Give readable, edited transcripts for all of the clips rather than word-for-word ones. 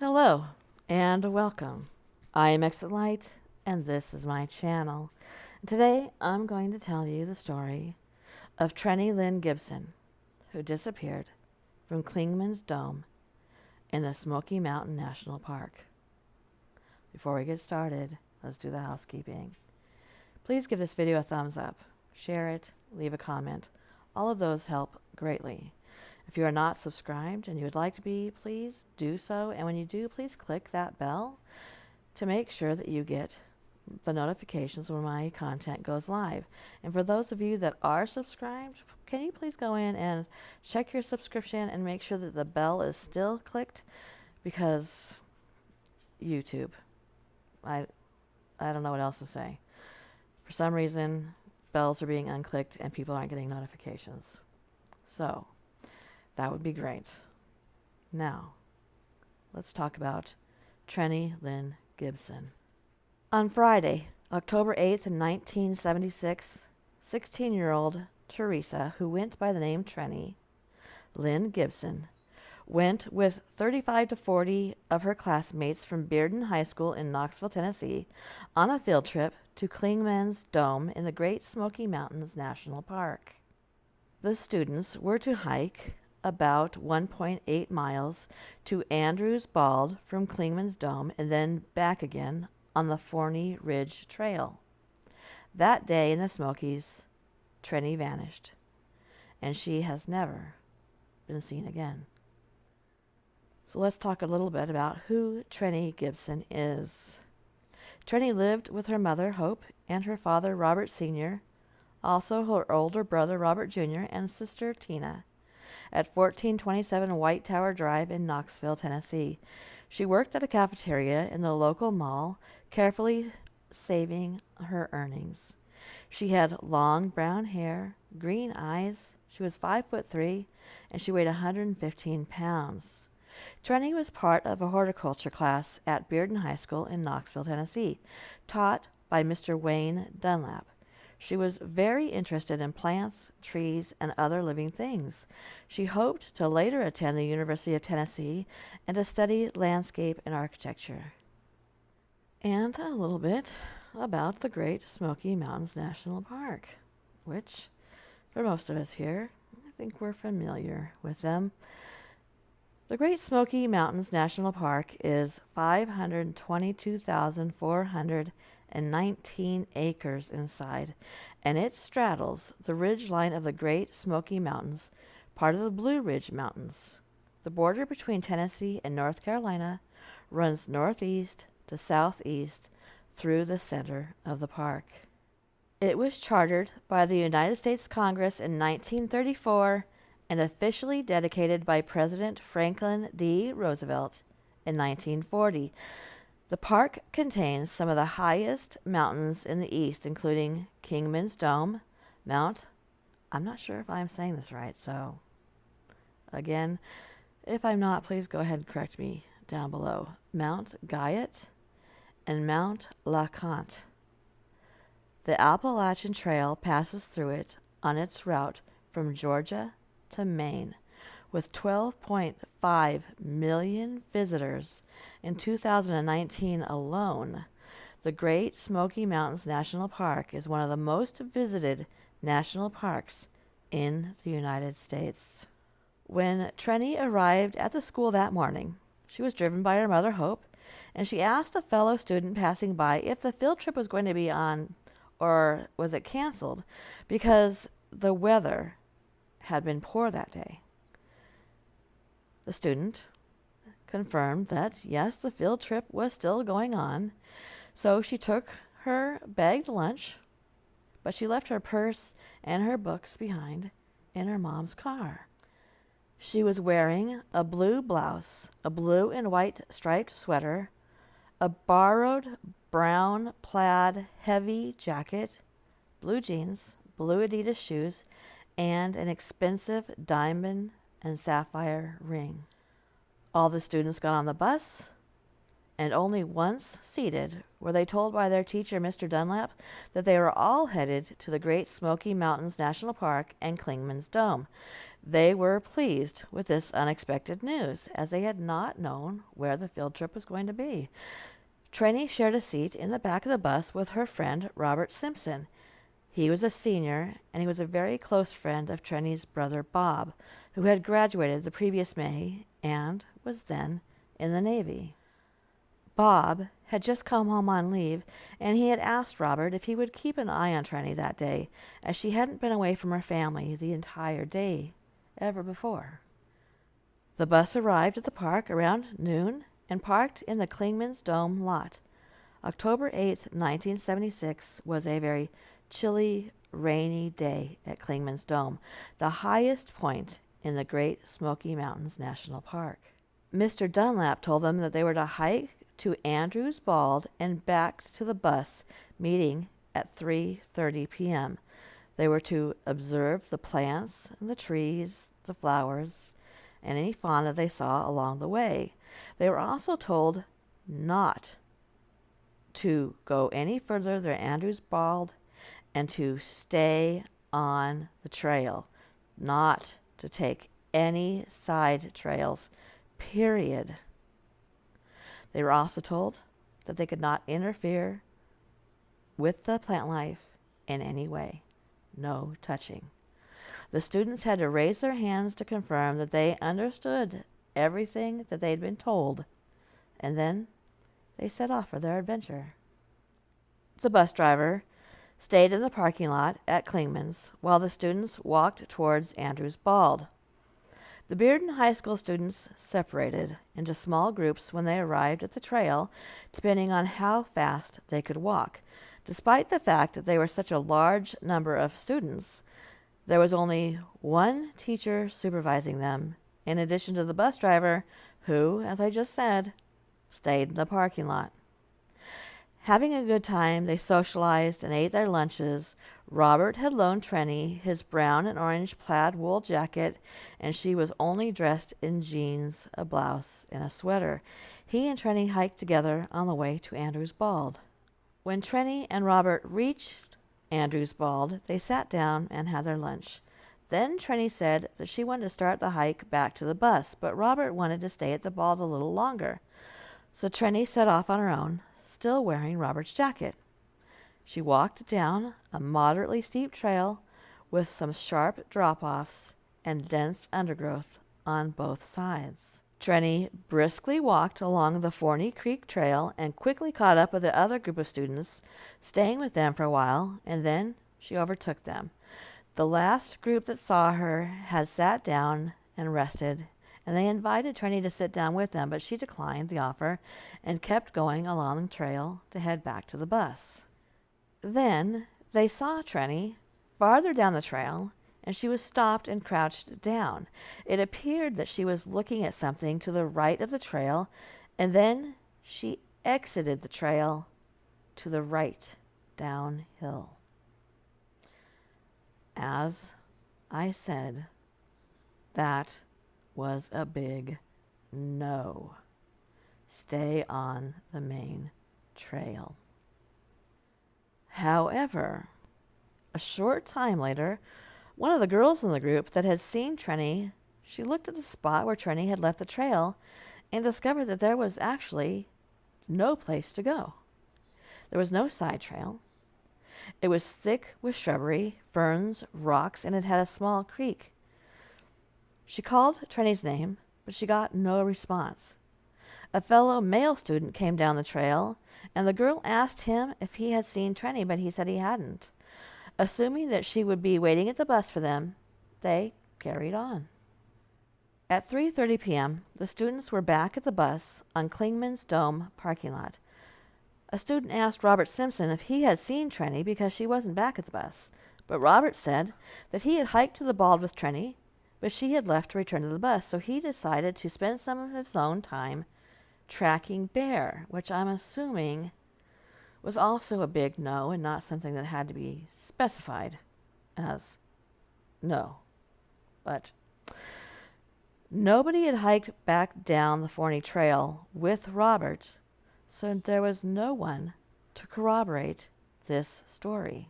Hello and welcome. I am Exit Light and this is my channel. Today I'm going to tell you the story of Trenny Lynn Gibson, who disappeared from Clingman's Dome in the Smoky Mountain National Park. Before we get started, let's do the housekeeping. Please give this video a thumbs up, share it, leave a comment. All of those help greatly. If you are not subscribed and you would like to be, please do so. And when you do, please click that bell to make sure that you get the notifications when my content goes live. And for those of you that are subscribed, can you please go in and check your subscription and make sure that the bell is still clicked? Because YouTube, I don't know what else to say. For some reason, bells are being unclicked and people aren't getting notifications. So that would be great. Now, let's talk about Trenny Lynn Gibson. On Friday, October 8th, 1976, 16-year-old Teresa, who went by the name Trenny Lynn Gibson, went with 35 to 40 of her classmates from Bearden High School in Knoxville, Tennessee, on a field trip to Clingman's Dome in the Great Smoky Mountains National Park. The students were to hike about 1.8 miles to Andrews Bald from Clingman's Dome and then back again on the Forney Ridge Trail. That day in the Smokies, Trenny vanished, and she has never been seen again. So let's talk a little bit about who Trenny Gibson is. Trenny lived with her mother, Hope, and her father, Robert Sr., also her older brother, Robert Jr., and sister, Tina, at 1427 White Tower Drive in Knoxville, Tennessee. She worked at a cafeteria in the local mall, carefully saving her earnings. She had long brown hair, green eyes. She was 5'3", and she weighed 115 pounds. Trenny was part of a horticulture class at Bearden High School in Knoxville, Tennessee, taught by Mr. Wayne Dunlap. She was very interested in plants, trees, and other living things. She hoped to later attend the University of Tennessee and to study landscape and architecture. And a little bit about the Great Smoky Mountains National Park, which, for most of us here, I think we're familiar with them. The Great Smoky Mountains National Park is 522,419 acres inside, and it straddles the ridge line of the Great Smoky Mountains, part of the Blue Ridge Mountains. The border between Tennessee and North Carolina runs northeast to southeast through the center of the park. It was chartered by the United States Congress in 1934 and officially dedicated by President Franklin D. Roosevelt in 1940. The park contains some of the highest mountains in the east, including Clingman's Dome, I'm not sure if I'm saying this right, so again, if I'm not, please go ahead and correct me down below. Mount Guyot and Mount LeConte. The Appalachian Trail passes through it on its route from Georgia to Maine, with 12.5 million visitors in 2019 alone. The Great Smoky Mountains National Park is one of the most visited national parks in the United States. When Trenny arrived at the school that morning, she was driven by her mother, Hope, and she asked a fellow student passing by if the field trip was going to be on or was it canceled because the weather had been poor that day. The student confirmed that yes, the field trip was still going on, so she took her bagged lunch, but she left her purse and her books behind in her mom's car. She was wearing a blue blouse, a blue and white striped sweater, a borrowed brown plaid heavy jacket, blue jeans, blue Adidas shoes, and an expensive diamond and sapphire ring. All the students got on the bus, and only once seated were they told by their teacher, Mr. Dunlap, that they were all headed to the Great Smoky Mountains National Park and Clingman's Dome. They were pleased with this unexpected news, as they had not known where the field trip was going to be. Trenny shared a seat in the back of the bus with her friend Robert Simpson. He was a senior, and he was a very close friend of Trenny's brother Bob, who had graduated the previous May and was then in the Navy. Bob had just come home on leave, and he had asked Robert if he would keep an eye on Trenny that day, as she hadn't been away from her family the entire day ever before. The bus arrived at the park around noon and parked in the Klingman's Dome lot. October 8th, 1976 was a very chilly, rainy day at Klingman's Dome, the highest point in the Great Smoky Mountains National Park. Mr. Dunlap told them that they were to hike to Andrews Bald and back to the bus meeting at 3:30 p.m. They were to observe the plants and the trees, the flowers, and any fauna they saw along the way. They were also told not to go any further than Andrews Bald and to stay on the trail, not to take any side trails, period. They were also told that they could not interfere with the plant life in any way. No touching. The students had to raise their hands to confirm that they understood everything that they'd been told, and then they set off for their adventure. The bus driver stayed in the parking lot at Klingman's while the students walked towards Andrews Bald. The Bearden High School students separated into small groups when they arrived at the trail, depending on how fast they could walk. Despite the fact that they were such a large number of students, there was only one teacher supervising them, in addition to the bus driver, who, as I just said, stayed in the parking lot. Having a good time, they socialized and ate their lunches. Robert had loaned Trenny his brown and orange plaid wool jacket, and she was only dressed in jeans, a blouse, and a sweater. He and Trenny hiked together on the way to Andrews Bald. When Trenny and Robert reached Andrews Bald, they sat down and had their lunch. Then Trenny said that she wanted to start the hike back to the bus, but Robert wanted to stay at the Bald a little longer. So Trenny set off on her own, still wearing Robert's jacket. She walked down a moderately steep trail with some sharp drop-offs and dense undergrowth on both sides. Trenny briskly walked along the Forney Creek Trail and quickly caught up with the other group of students, staying with them for a while, and then she overtook them. The last group that saw her had sat down and rested, and they invited Trenny to sit down with them, but she declined the offer and kept going along the trail to head back to the bus. Then they saw Trenny farther down the trail, and she was stopped and crouched down. It appeared that she was looking at something to the right of the trail, and then she exited the trail to the right, downhill. As I said, that was a big no. Stay on the main trail. However, a short time later, one of the girls in the group that had seen Trenny, she looked at the spot where Trenny had left the trail and discovered that there was actually no place to go. There was no side trail. It was thick with shrubbery, ferns, rocks, and it had a small creek. She called Trenny's name, but she got no response. A fellow male student came down the trail, and the girl asked him if he had seen Trenny, but he said he hadn't. Assuming that she would be waiting at the bus for them, they carried on. At 3:30 p.m., the students were back at the bus on Klingman's Dome parking lot. A student asked Robert Simpson if he had seen Trenny because she wasn't back at the bus, but Robert said that he had hiked to the Bald with Trenny, but she had left to return to the bus, so he decided to spend some of his own time tracking Bear, which I'm assuming was also a big no and not something that had to be specified as no. But nobody had hiked back down the Forney Trail with Robert, so there was no one to corroborate this story.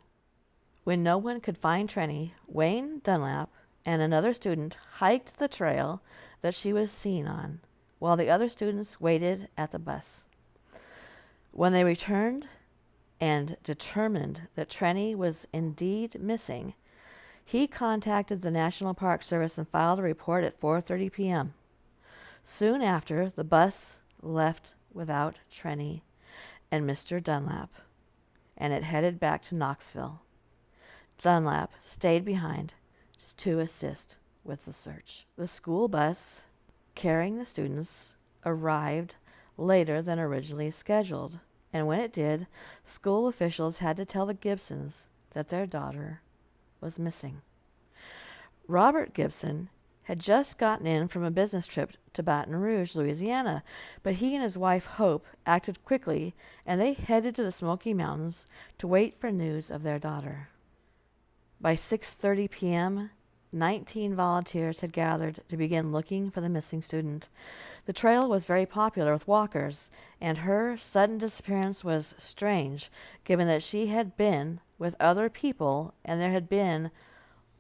When no one could find Trenny, Wayne Dunlap and another student hiked the trail that she was seen on, while the other students waited at the bus. When they returned and determined that Trenny was indeed missing, he contacted the National Park Service and filed a report at 4:30 p.m. Soon after, the bus left without Trenny and Mr. Dunlap, and it headed back to Knoxville. Dunlap stayed behind to assist with the search. The school bus carrying the students arrived later than originally scheduled, and when it did, school officials had to tell the Gibsons that their daughter was missing. Robert Gibson had just gotten in from a business trip to Baton Rouge, Louisiana, but he and his wife Hope acted quickly, and they headed to the Smoky Mountains to wait for news of their daughter. By 6:30 p.m., 19 volunteers had gathered to begin looking for the missing student. The trail was very popular with walkers, and her sudden disappearance was strange, given that she had been with other people and there had been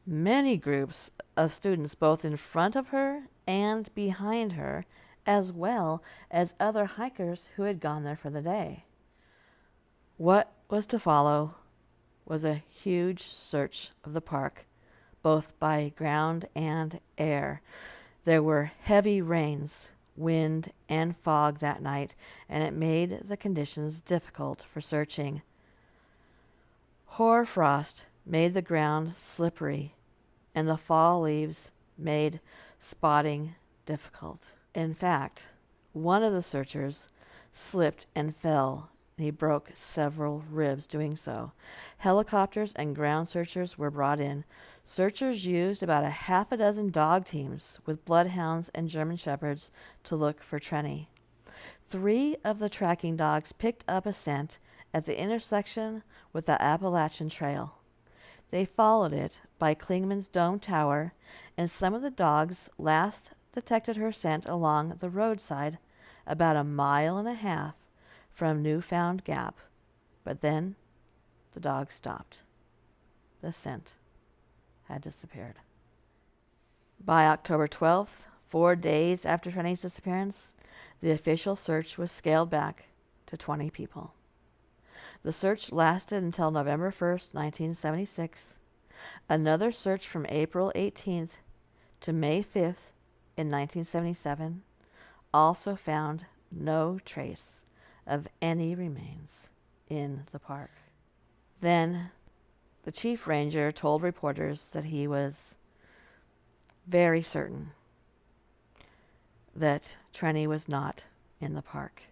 many groups of students both in front of her and behind her, as well as other hikers who had gone there for the day. What was to follow was a huge search of the park, both by ground and air. There were heavy rains, wind, and fog that night, and it made the conditions difficult for searching. Hoar frost made the ground slippery, and the fall leaves made spotting difficult. In fact, one of the searchers slipped and fell, and he broke several ribs doing so. Helicopters and ground searchers were brought in. Searchers used about a half a dozen dog teams with bloodhounds and German shepherds to look for Trenny. 3 of the tracking dogs picked up a scent at the intersection with the Appalachian Trail. They followed it by Clingman's Dome Tower, and some of the dogs last detected her scent along the roadside about 1.5 miles from Newfound Gap. But then the dogs stopped. The scent had disappeared. By October 12th, 4 days after Trenny's disappearance, the official search was scaled back to 20 people. The search lasted until November 1st, 1976. Another search from April 18th to May 5th in 1977 also found no trace of any remains in the park. Then the chief ranger told reporters that he was very certain that Trenny was not in the park.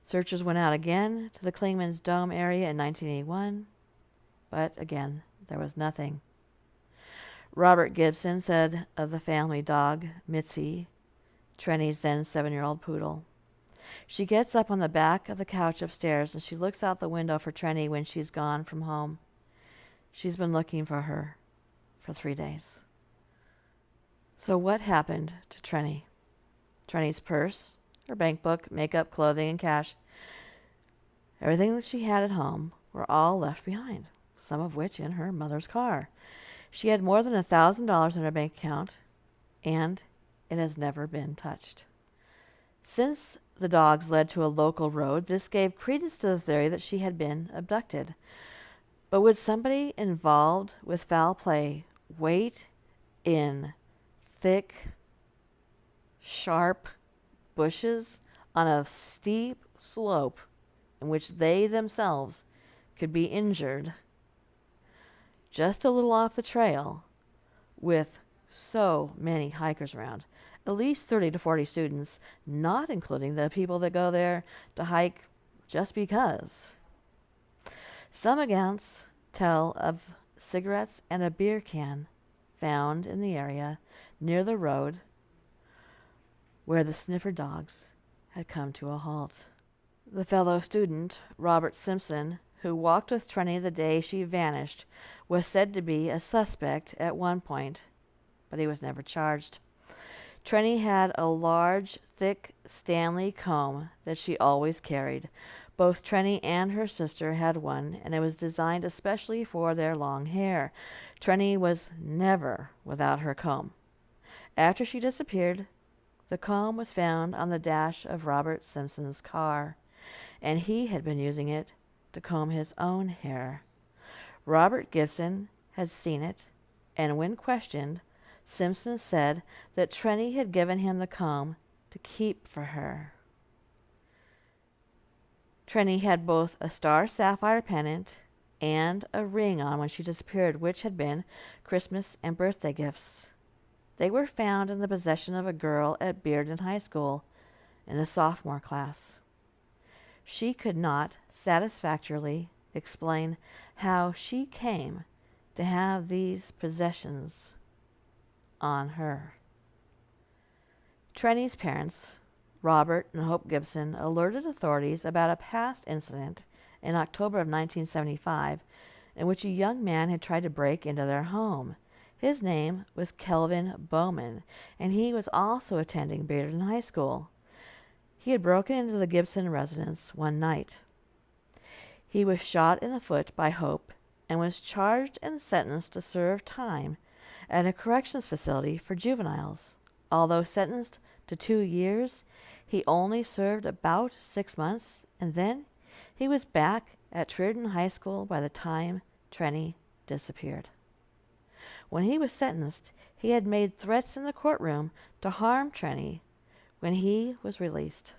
Searchers went out again to the Clingman's Dome area in 1981, but again, there was nothing. Robert Gibson said of the family dog, Mitzi, Trenny's then 7-year-old poodle, "She gets up on the back of the couch upstairs and she looks out the window for Trenny when she's gone from home. She's been looking for her for 3 days." So what happened to Trenny? Trenny's purse, her bank book, makeup, clothing, and cash, everything that she had at home, were all left behind, some of which in her mother's car. She had more than $1,000 in her bank account, and it has never been touched. Since the dogs led to a local road, this gave credence to the theory that she had been abducted. But would somebody involved with foul play wait in thick, sharp bushes on a steep slope in which they themselves could be injured just a little off the trail with so many hikers around, at least 30 to 40 students, not including the people that go there to hike just because? Some accounts tell of cigarettes and a beer can found in the area near the road where the sniffer dogs had come to a halt. The fellow student, Robert Simpson, who walked with Trenny the day she vanished, was said to be a suspect at one point, but he was never charged. Trenny had a large, thick Stanley comb that she always carried. Both Trenny and her sister had one, and it was designed especially for their long hair. Trenny was never without her comb. After she disappeared, the comb was found on the dash of Robert Simpson's car, and he had been using it to comb his own hair. Robert Gibson had seen it, and when questioned, Simpson said that Trenny had given him the comb to keep for her. Trenny had both a star sapphire pendant and a ring on when she disappeared, which had been Christmas and birthday gifts. They were found in the possession of a girl at Bearden High School in the sophomore class. She could not satisfactorily explain how she came to have these possessions on her. Trenny's parents, Robert and Hope Gibson, alerted authorities about a past incident in October of 1975 in which a young man had tried to break into their home. His name was Kelvin Bowman, and he was also attending Bearden High School. He had broken into the Gibson residence one night. He was shot in the foot by Hope and was charged and sentenced to serve time at a corrections facility for juveniles. Although sentenced to 2 years, he only served about 6 months, and then he was back at Bearden High School by the time Trenny disappeared. When he was sentenced, he had made threats in the courtroom to harm Trenny when he was released.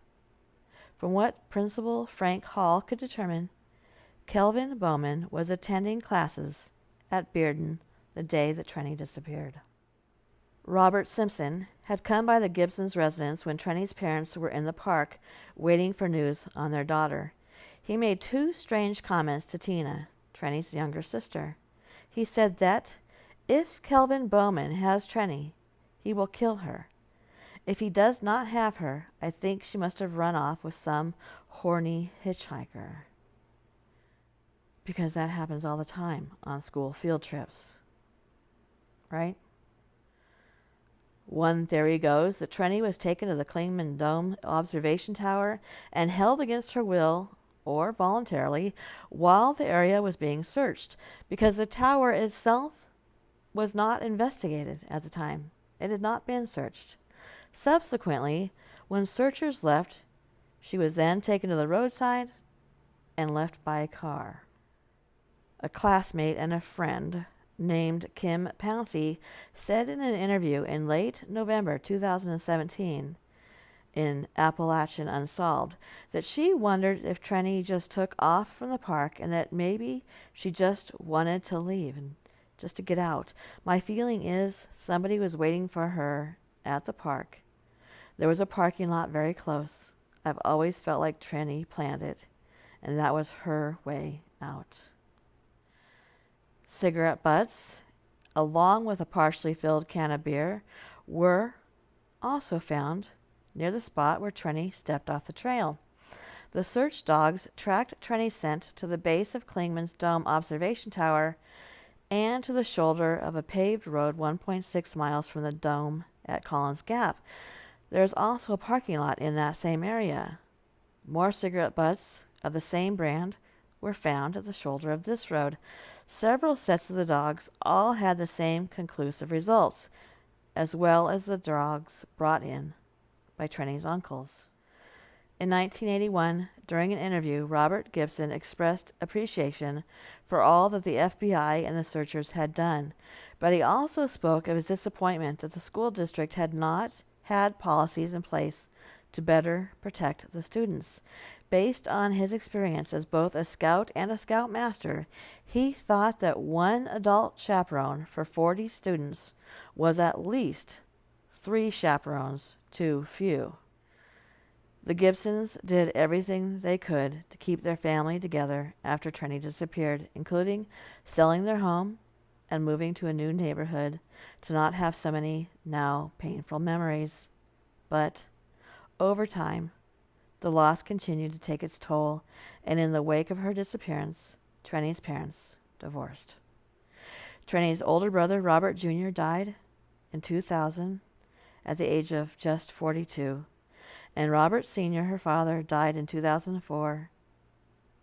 From what Principal Frank Hall could determine, Kelvin Bowman was attending classes at Bearden the day that Trenny disappeared. Robert Simpson had come by the Gibsons' residence when Trenny's parents were in the park waiting for news on their daughter. He made 2 strange comments to Tina, Trenny's younger sister. He said that if Kelvin Bowman has Trenny, he will kill her. If he does not have her, I think she must have run off with some horny hitchhiker. Because that happens all the time on school field trips. Right? One theory goes that Trenny was taken to the Klingman Dome observation tower and held against her will, or voluntarily, while the area was being searched, because the tower itself was not investigated at the time. It had not been searched. Subsequently, when searchers left, she was then taken to the roadside and left by a car. A classmate and a friend named Kim Pouncey said in an interview in late November 2017 in Appalachian Unsolved that she wondered if Trenny just took off from the park and that maybe she just wanted to leave and just to get out. My feeling is somebody was waiting for her at the park. There was a parking lot very close. I've always felt like Trenny planned it, and that was her way out. Cigarette butts, along with a partially filled can of beer, were also found near the spot where Trenny stepped off the trail. The search dogs tracked Trenny's scent to the base of Klingman's Dome observation tower and to the shoulder of a paved road 1.6 miles from the dome at Collins Gap. There is also a parking lot in that same area. More cigarette butts of the same brand were found at the shoulder of this road. Several sets of the dogs all had the same conclusive results, as well as the dogs brought in by Trenny's uncles. In 1981, during an interview, Robert Gibson expressed appreciation for all that the FBI and the searchers had done, but he also spoke of his disappointment that the school district had not had policies in place to better protect the students. Based on his experience as both a scout and a scoutmaster, he thought that one adult chaperone for 40 students was at least 3 chaperones too few. The Gibsons did everything they could to keep their family together after Trenny disappeared, including selling their home and moving to a new neighborhood to not have so many now painful memories. But over time, the loss continued to take its toll, and in the wake of her disappearance, Trenny's parents divorced. Trenny's older brother, Robert Jr., died in 2000, at the age of just 42. And Robert Sr., her father, died in 2004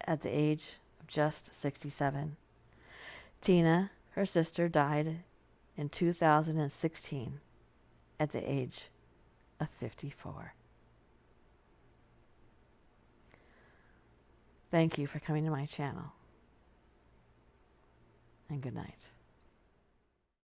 at the age of just 67. Tina, her sister, died in 2016 at the age of 54. Thank you for coming to my channel, and good night.